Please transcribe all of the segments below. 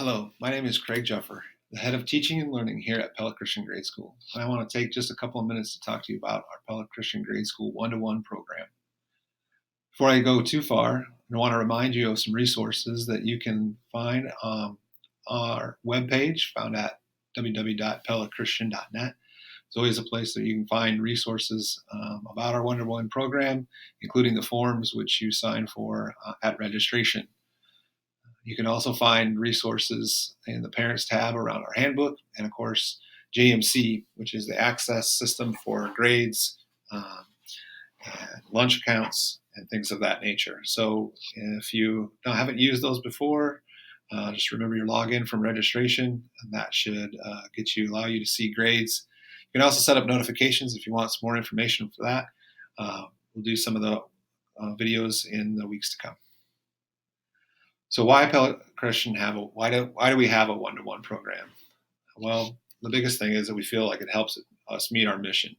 Hello, my name is Craig Jeffer, the head of teaching and learning here at Pella Christian Grade School. And I want to take just a couple of minutes to talk to you about our Pella Christian Grade School one-to-one program. Before I go too far, I want to remind you of some resources that you can find on our webpage found at www.pellachristian.net. It's always a place that you can find resources about our one-to-one program, including the forms which you sign for at registration. You can also find resources in the Parents tab around our handbook, and of course, JMC, which is the access system for grades, and lunch accounts, and things of that nature. So if you haven't used those before, just remember your login from registration, and that should allow you to see grades. You can also set up notifications if you want some more information for that. We'll do some of the videos in the weeks to come. So why why do we have a one-to-one program? Well, the biggest thing is that we feel like it helps us meet our mission.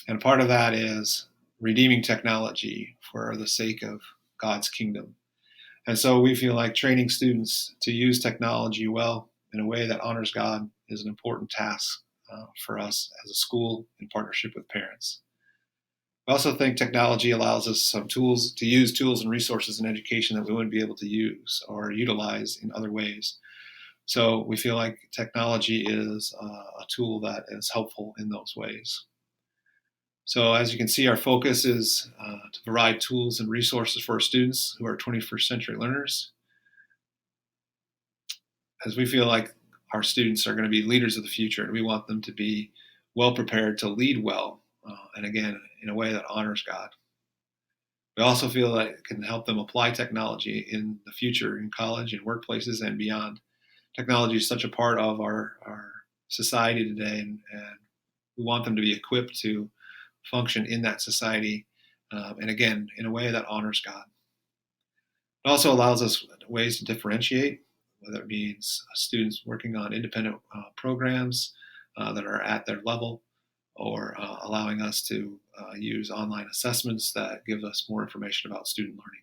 And part of that is redeeming technology for the sake of God's kingdom. And so we feel like training students to use technology well in a way that honors God is an important task for us as a school in partnership with parents. I also think technology allows us some tools to use tools and resources in education that we wouldn't be able to use or utilize in other ways. So we feel like technology is a tool that is helpful in those ways. So as you can see, our focus is to provide tools and resources for our students who are 21st century learners, as we feel like our students are going to be leaders of the future, and we want them to be well prepared to lead well, and again, in a way that honors God. We also feel that it can help them apply technology in the future in college and workplaces and beyond. Technology is such a part of our society today, and we want them to be equipped to function in that society, and again, in a way that honors God. It also allows us ways to differentiate, whether it means students working on independent programs that are at their level, or allowing us to use online assessments that give us more information about student learning.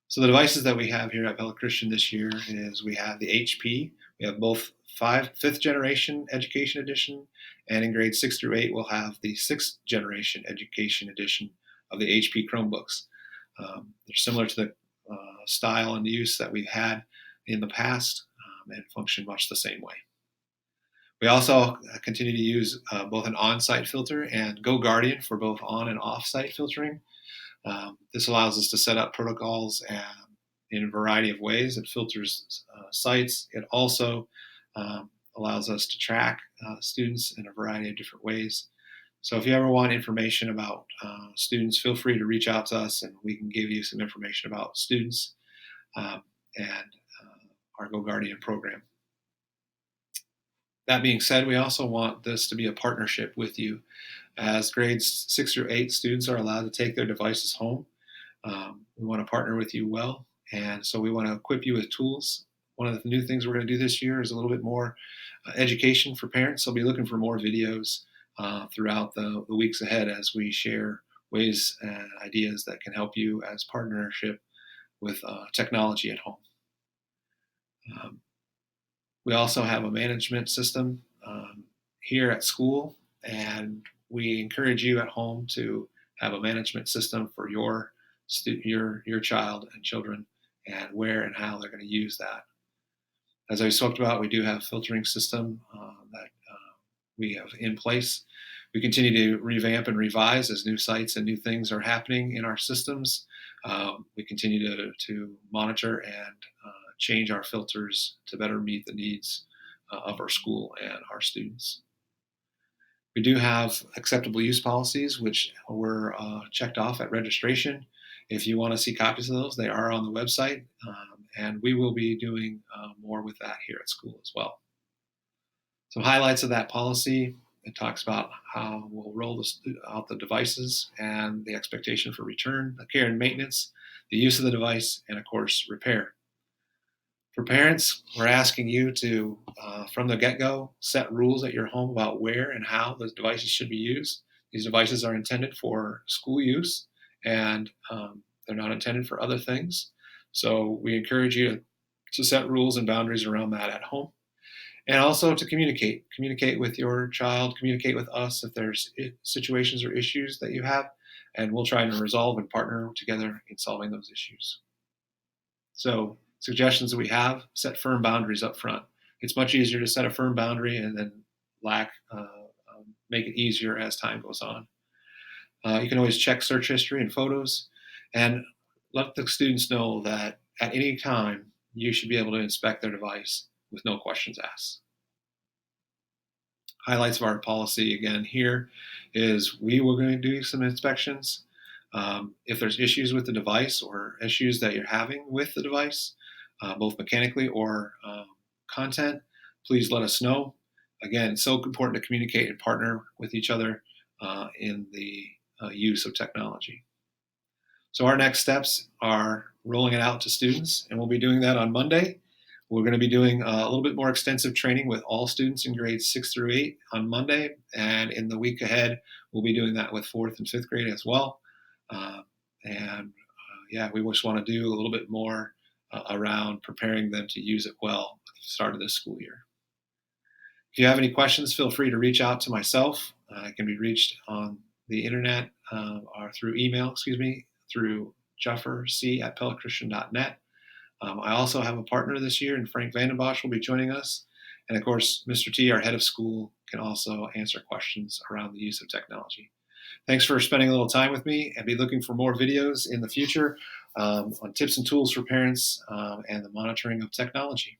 So the devices that we have here at Pella Christian this year is we have the HP. We have both fifth generation education edition, and in grades 6 through 8, we'll have the 6th generation education edition of the HP Chromebooks. They're similar to the style and use that we've had in the past, and function much the same way. We also continue to use both an on-site filter and GoGuardian for both on and off-site filtering. This allows us to set up protocols in a variety of ways. It filters sites. It also allows us to track students in a variety of different ways. So if you ever want information about students, feel free to reach out to us, and we can give you some information about students and our GoGuardian program. That being said, we also want this to be a partnership with you. As grades 6 through 8 students are allowed to take their devices home, we want to partner with you well, and so we want to equip you with tools. One of the new things we're going to do this year is a little bit more education for parents. So I'll be looking for more videos throughout the weeks ahead as we share ways and ideas that can help you as partnership with technology at home. We also have a management system here at school, and we encourage you at home to have a management system for your child and children, and where and how they're going to use that. As I talked about, we do have a filtering system that we have in place. We continue to revamp and revise as new sites and new things are happening in our systems. We continue to monitor and change our filters to better meet the needs of our school and our students. We do have acceptable use policies, which were checked off at registration. If you want to see copies of those, they are on the website, and we will be doing more with that here at school as well. Some highlights of that policy: it talks about how we'll roll out the devices and the expectation for return, the care and maintenance, the use of the device, and of course, repair. For parents, we're asking you to, from the get-go, set rules at your home about where and how those devices should be used. These devices are intended for school use, and they're not intended for other things. So we encourage you to to set rules and boundaries around that at home. And also to communicate with your child, communicate with us if there's situations or issues that you have, and we'll try to resolve and partner together in solving those issues. So suggestions that we have: set firm boundaries up front. It's much easier to set a firm boundary and then make it easier as time goes on. You can always check search history and photos, and let the students know that at any time you should be able to inspect their device with no questions asked. Highlights of our policy again here is we were going to do some inspections. If there's issues with the device or issues that you're having with the device, both mechanically or content, please let us know. Again, it's so important to communicate and partner with each other in the use of technology. So our next steps are rolling it out to students, and we'll be doing that on Monday. We're going to be doing a little bit more extensive training with all students in grades 6 through 8 on Monday, and in the week ahead, we'll be doing that with 4th and 5th grade as well. Yeah, we just want to do a little bit more around preparing them to use it well at the start of this school year. If you have any questions, feel free to reach out to myself. I can be reached on the internet or through email, through jefferc@pelletchristian.net. I also have a partner this year, and Frank Vandenbosch will be joining us. And of course, Mr. T, our head of school, can also answer questions around the use of technology. Thanks for spending a little time with me, and be looking for more videos in the future on tips and tools for parents and the monitoring of technology.